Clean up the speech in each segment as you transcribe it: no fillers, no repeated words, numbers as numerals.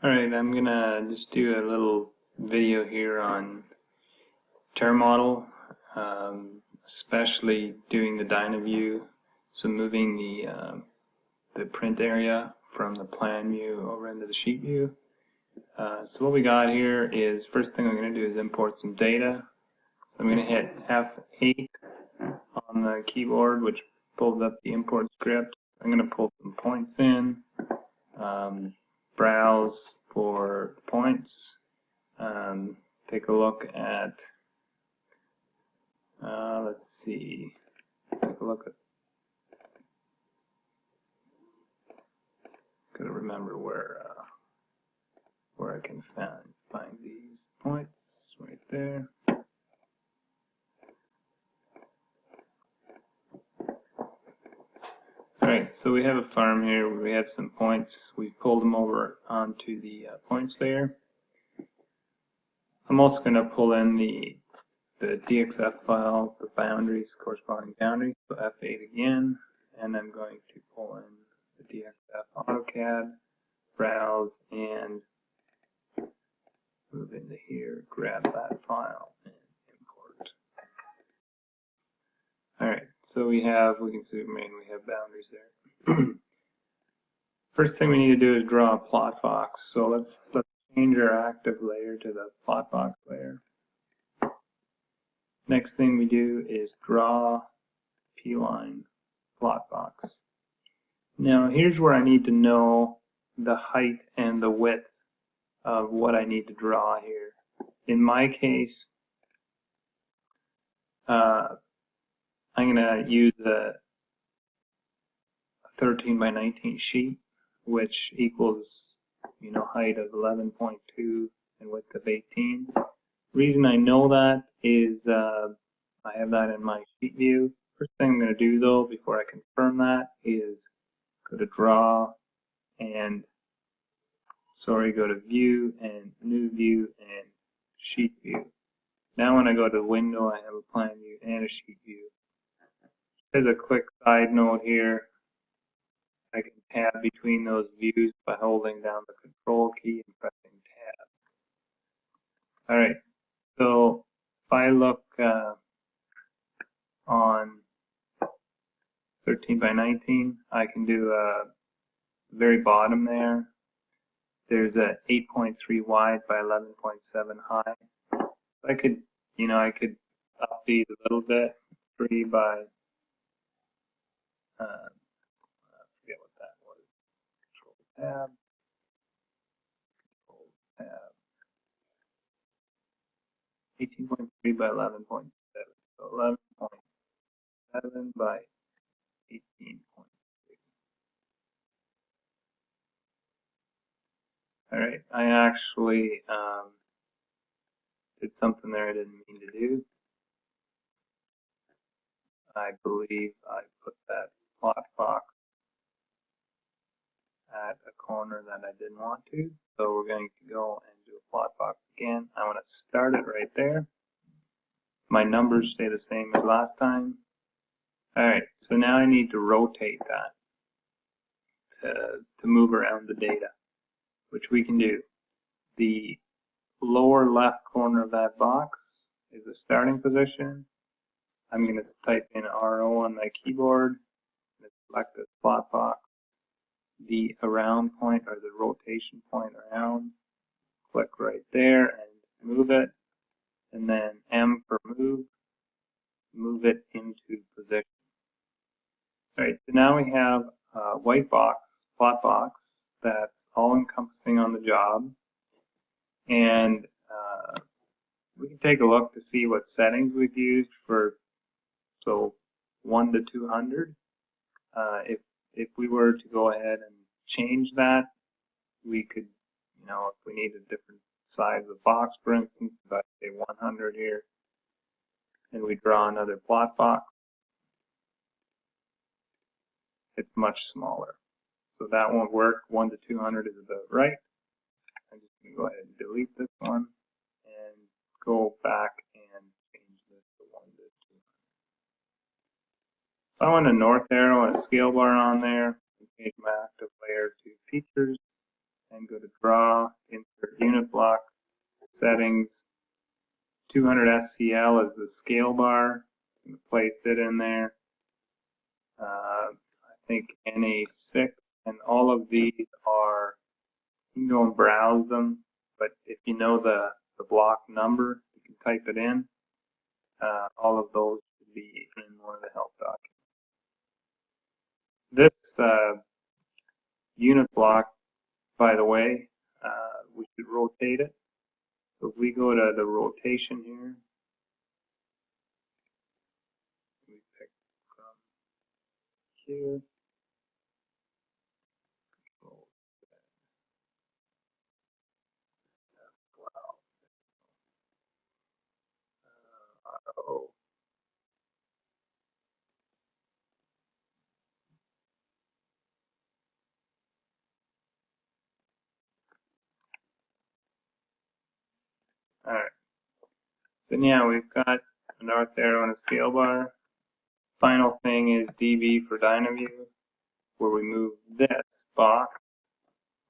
Alright, I'm gonna just do a little video here on Terramodel, especially doing the Dynaview, so moving the print area from the plan view over into the sheet view. So what we got here is, first thing I'm going to do is import some data. So I'm going to hit F8 on the keyboard, which pulls up the import script. I'm going to pull some points in, browse for points, take a look at, let's see, take a look at, gotta remember where I can find these points right there. Alright, so we have a farm here where we have some points. We've pulled them over onto the points layer. I'm also going to pull in the DXF file, the boundaries, corresponding boundaries, so F8 again, and I'm going to pull in the DXF AutoCAD, browse, and move into here, grab that file, and import. Alright, so we can zoom in, we have boundaries there. First thing we need to do is draw a plot box. So let's change our active layer to the plot box layer. Next thing we do is draw P-line plot box. Now here's where I need to know the height and the width of what I need to draw here. In my case, I'm going to use a 13 by 19 sheet, which equals, height of 11.2 and width of 18. Reason I know that is I have that in my sheet view. First thing I'm going to do though, before I confirm that, is go to draw and go to view and new view and sheet view. Now when I go to window, I have a plan view and a sheet view. As a quick side note here, I can tab between those views by holding down the control key and pressing tab. Alright, so if I look on 13 by 19, I can do the very bottom there. There's a 8.3 wide by 11.7 high. I could, I could up these a little bit. 3 by forget what that was. Control tab. 18.3 by 11.7. So 11.7 by 18.3. Alright, I actually did something there I didn't mean to do. I believe I put that plot box at a corner that I didn't want to. So we're going to go and do a plot box again. I want to start it right there. My numbers stay the same as last time. Alright, so now I need to rotate that to move around the data, which we can do. The lower left corner of that box is the starting position. I'm going to type in RO on my keyboard and select this plot box. The around point, or the rotation point around, click right there and move it, and then M for move it into position. Alright, so now we have a white box, plot box, that's all encompassing on the job, and we can take a look to see what settings we've used for, so 1 to 200. If we were to go ahead and change that, we could, if we need a different size of box, for instance, if I say 100 here, and we draw another plot box, it's much smaller. So that won't work. 1 to 200 is about right. I'm just going to go ahead and delete this one and go back and change this to 1 to 200. If I want a north arrow and a scale bar on there, change my active layer to features, and go to Draw, Insert Unit Block, Settings. 200 SCL is the scale bar. I'm going to place it in there. I think NA6, and all of these are, you can go and browse them, but if you know the block number, you can type it in. All of those should be in one of the help documents. This unit block, by the way, we should rotate it. So if we go to the rotation here, we pick from here. Wow. All right. So yeah, we've got a north arrow and a scale bar. Final thing is DV for Dynaview, where we move this box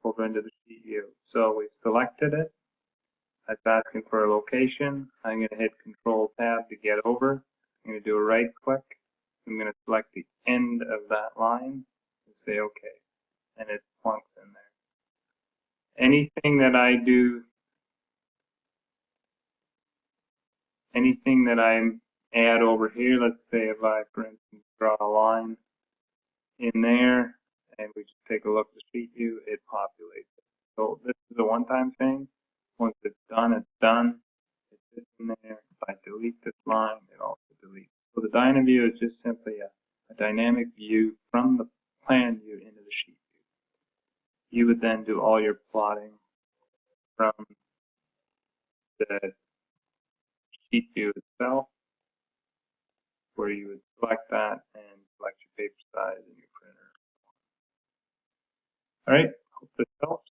over into the sheet view. So we've selected it. It's asking for a location. I'm going to hit Control Tab to get over. I'm going to do a right click. I'm going to select the end of that line and say OK. And it plunks in there. Anything that I do, anything that I add over here, let's say if I, for instance, draw a line in there and we just take a look at the sheet view, it populates it. So this is a one-time thing. Once it's done, it's done. It sits in there. If I delete this line, it also deletes. So the Dynaview is just simply a dynamic view from the plan view into the sheet view. You would then do all your plotting from the sheet view itself, where you would select that and select your paper size and your printer. All right, hope this helps.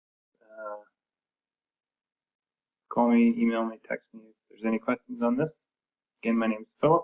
Call me, email me, text me if there's any questions on this. Again, my name is Philip.